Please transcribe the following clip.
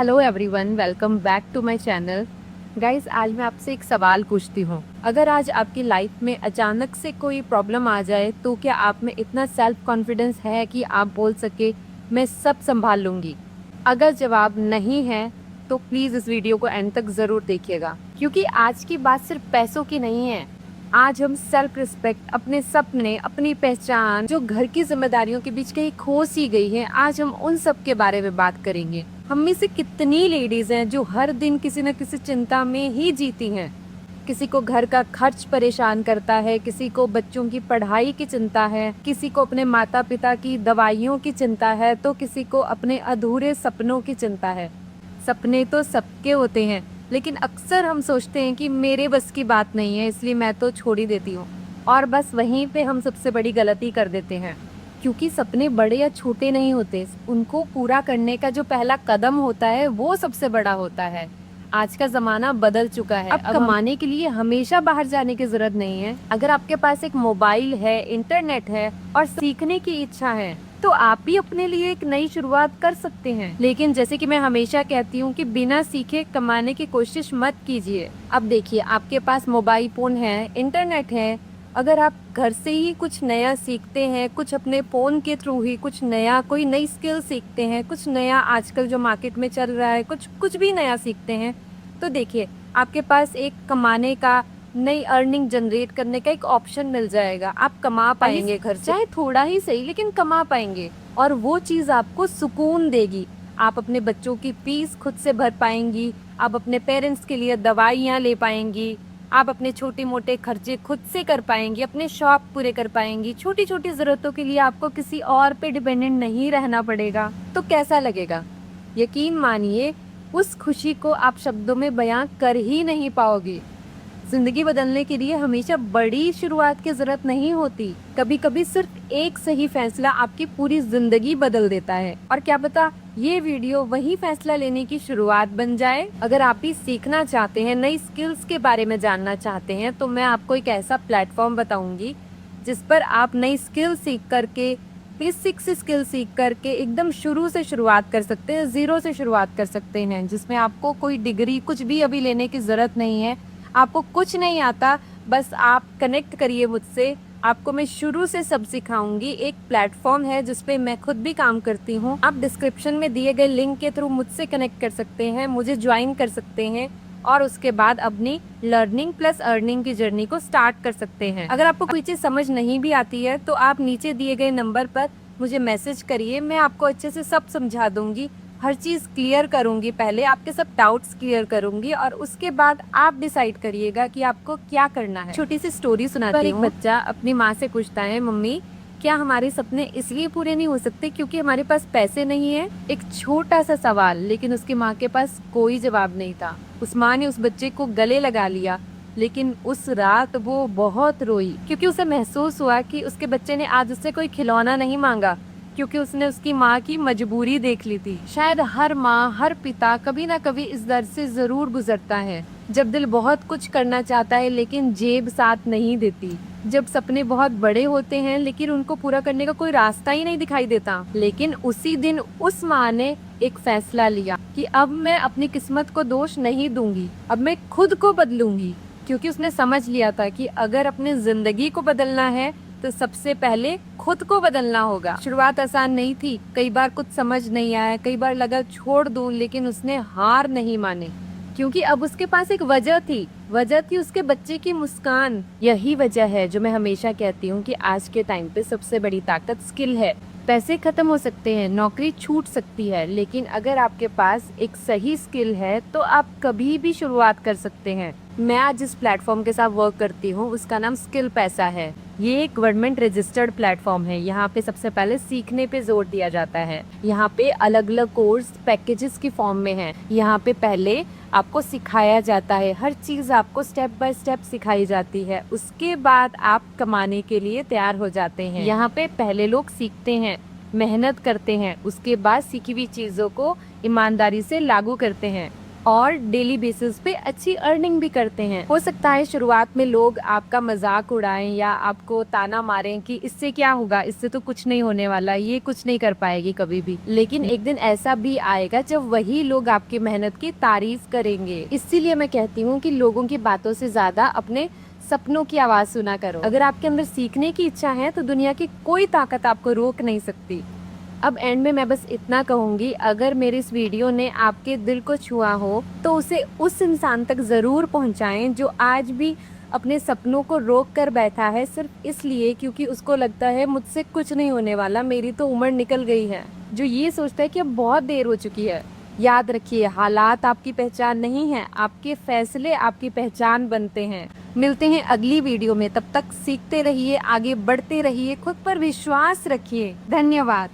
Hello everyone, welcome back to my channel. Guys, आज मैं आपसे एक सवाल पूछती हूँ। अगर आज आपकी लाइफ में अचानक से कोई प्रॉब्लम आ जाए तो क्या आप में इतना सेल्फ कॉन्फिडेंस है कि आप बोल सके मैं सब संभाल लूँगी? अगर जवाब नहीं है तो प्लीज़ इस वीडियो को एंड तक ज़रूर देखिएगा, क्योंकि आज की बात सिर्फ पैसों की नहीं है। आज हम सेल्फ रिस्पेक्ट, अपने सपने, अपनी पहचान जो घर की जिम्मेदारियों के बीच कहीं खो सी गई है, आज हम उन सब के बारे में बात करेंगे। हम में से कितनी लेडीज हैं जो हर दिन किसी न किसी चिंता में ही जीती हैं। किसी को घर का खर्च परेशान करता है, किसी को बच्चों की पढ़ाई की चिंता है, किसी को अपने माता पिता की दवाइयों की चिंता है, तो किसी को अपने अधूरे सपनों की चिंता है। सपने तो सबके होते हैं, लेकिन अक्सर हम सोचते हैं कि मेरे बस की बात नहीं है, इसलिए मैं तो छोड़ ही देती हूँ। और बस वहीं पे हम सबसे बड़ी गलती कर देते हैं, क्योंकि सपने बड़े या छोटे नहीं होते, उनको पूरा करने का जो पहला कदम होता है वो सबसे बड़ा होता है। आज का ज़माना बदल चुका है। अब कमाने के लिए हमेशा बाहर जाने की ज़रूरत नहीं है। अगर आपके पास एक मोबाइल है, इंटरनेट है और सीखने की इच्छा है, तो आप भी अपने लिए एक नई शुरुआत कर सकते हैं। लेकिन जैसे कि मैं हमेशा कहती हूँ कि बिना सीखे कमाने की कोशिश मत कीजिए। अब देखिए, आपके पास मोबाइल फ़ोन है, इंटरनेट है। अगर आप घर से ही कुछ नया सीखते हैं, कुछ अपने फ़ोन के थ्रू ही कुछ नया, कोई नई स्किल सीखते हैं, कुछ नया आजकल जो मार्केट में चल रहा है, कुछ भी नया सीखते हैं, तो देखिए आपके पास एक कमाने का, नई अर्निंग जनरेट करने का एक ऑप्शन मिल जाएगा। आप कमा पाएंगे घर से, चाहे थोड़ा ही सही, लेकिन कमा पाएंगे और वो चीज़ आपको सुकून देगी। आप अपने बच्चों की फीस खुद से भर पाएंगी, आप अपने पेरेंट्स के लिए दवाइयाँ ले पाएंगी, आप अपने छोटे मोटे खर्चे खुद से कर पाएंगी, अपने शौक पूरे कर पाएंगी। छोटी छोटी ज़रूरतों के लिए आपको किसी और पे डिपेंडेंट नहीं रहना पड़ेगा। तो कैसा लगेगा? यकीन मानिए, उस खुशी को आप शब्दों में बयां कर ही नहीं पाओगे। जिंदगी बदलने के लिए हमेशा बड़ी शुरुआत की जरूरत नहीं होती। कभी कभी सिर्फ एक सही फैसला आपकी पूरी जिंदगी बदल देता है। और क्या पता ये वीडियो वही फैसला लेने की शुरुआत बन जाए। अगर आप भी सीखना चाहते हैं, नई स्किल्स के बारे में जानना चाहते हैं, तो मैं आपको एक ऐसा प्लेटफॉर्म बताऊंगी जिस पर आप नई स्किल सीख करके, बेसिक स्किल सीख करके एकदम शुरू से शुरुआत कर सकते हैं, ज़ीरो से शुरुआत कर सकते हैं, जिसमें आपको कोई डिग्री कुछ भी अभी लेने की ज़रूरत नहीं है। आपको कुछ नहीं आता, बस आप कनेक्ट करिए मुझसे, आपको मैं शुरू से सब सिखाऊंगी। एक प्लेटफॉर्म है जिस पे मैं खुद भी काम करती हूँ। आप डिस्क्रिप्शन में दिए गए लिंक के थ्रू मुझसे कनेक्ट कर सकते हैं, मुझे ज्वाइन कर सकते हैं और उसके बाद अपनी लर्निंग प्लस अर्निंग की जर्नी को स्टार्ट कर सकते हैं। अगर आपको कोई चीज़ समझ नहीं भी आती है तो आप नीचे दिए गए नंबर पर मुझे मैसेज करिए, मैं आपको अच्छे से सब समझा दूंगी, हर चीज़ क्लियर करूंगी। पहले आपके सब डाउट्स क्लियर करूंगी और उसके बाद आप डिसाइड करिएगा कि आपको क्या करना है। छोटी सी स्टोरी सुनाती हूँ। एक बच्चा अपनी माँ से पूछता है, मम्मी क्या हमारे सपने इसलिए पूरे नहीं हो सकते क्योंकि हमारे पास पैसे नहीं है? एक छोटा सा सवाल, लेकिन उसकी माँ के पास कोई जवाब नहीं था। उस माँ ने उस बच्चे को गले लगा लिया, लेकिन उस रात वो बहुत रोई, क्योंकि उसे महसूस हुआ कि उसके बच्चे ने आज उससे कोई खिलौना नहीं मांगा, क्योंकि उसने उसकी माँ की मजबूरी देख ली थी। शायद हर माँ, हर पिता कभी ना कभी इस दर्द से जरूर गुजरता है, जब दिल बहुत कुछ करना चाहता है लेकिन जेब साथ नहीं देती, जब सपने बहुत बड़े होते हैं लेकिन उनको पूरा करने का कोई रास्ता ही नहीं दिखाई देता। लेकिन उसी दिन उस माँ ने एक फैसला लिया कि अब मैं अपनी किस्मत को दोष नहीं दूंगी, अब मैं खुद को बदलूंगी, क्योंकि उसने समझ लिया था कि अगर अपनी जिंदगी को बदलना है तो सबसे पहले खुद को बदलना होगा। शुरुआत आसान नहीं थी, कई बार कुछ समझ नहीं आया, कई बार लगा छोड़ दूं, लेकिन उसने हार नहीं मानी, क्योंकि अब उसके पास एक वजह थी उसके बच्चे की मुस्कान। यही वजह है जो मैं हमेशा कहती हूँ कि आज के टाइम पे सबसे बड़ी ताकत स्किल है। पैसे खत्म हो सकते हैं, नौकरी छूट सकती है, लेकिन अगर आपके पास एक सही स्किल है तो आप कभी भी शुरुआत कर सकते हैं। मैं आज जिस प्लेटफॉर्म के साथ वर्क करती हूँ उसका नाम स्किल पैसा है। ये एक गवर्नमेंट रजिस्टर्ड प्लेटफॉर्म है। यहाँ पे सबसे पहले सीखने पे जोर दिया जाता है। यहाँ पे अलग अलग कोर्स पैकेजेस की फॉर्म में है। यहाँ पे पहले आपको सिखाया जाता है, हर चीज़ आपको स्टेप बाय स्टेप सिखाई जाती है, उसके बाद आप कमाने के लिए तैयार हो जाते हैं। यहाँ पे पहले लोग सीखते हैं, मेहनत करते हैं, उसके बाद सीखी हुई चीज़ों को ईमानदारी से लागू करते हैं। और डेली बेसिस पे अच्छी अर्निंग भी करते हैं। हो सकता है शुरुआत में लोग आपका मजाक उड़ाएं या आपको ताना मारें कि इससे क्या होगा, इससे तो कुछ नहीं होने वाला, ये कुछ नहीं कर पाएगी कभी भी। लेकिन एक दिन ऐसा भी आएगा जब वही लोग आपकी मेहनत की तारीफ करेंगे। इसीलिए मैं कहती हूँ कि लोगों की बातों से ज्यादा अपने सपनों की आवाज सुना करो। अगर आपके अंदर सीखने की इच्छा है तो दुनिया की कोई ताकत आपको रोक नहीं सकती। अब एंड में मैं बस इतना कहूंगी, अगर मेरी इस वीडियो ने आपके दिल को छुआ हो तो उसे उस इंसान तक जरूर पहुंचाएं जो आज भी अपने सपनों को रोक कर बैठा है सिर्फ इसलिए क्योंकि उसको लगता है मुझसे कुछ नहीं होने वाला, मेरी तो उम्र निकल गई है। जो ये सोचता है कि अब बहुत देर हो चुकी है। याद रखिए, हालात आपकी पहचान नहीं है, आपके फैसले आपकी पहचान बनते हैं। मिलते हैं अगली वीडियो में, तब तक सीखते रहिए, आगे बढ़ते रहिए, खुद पर विश्वास रखिए। धन्यवाद।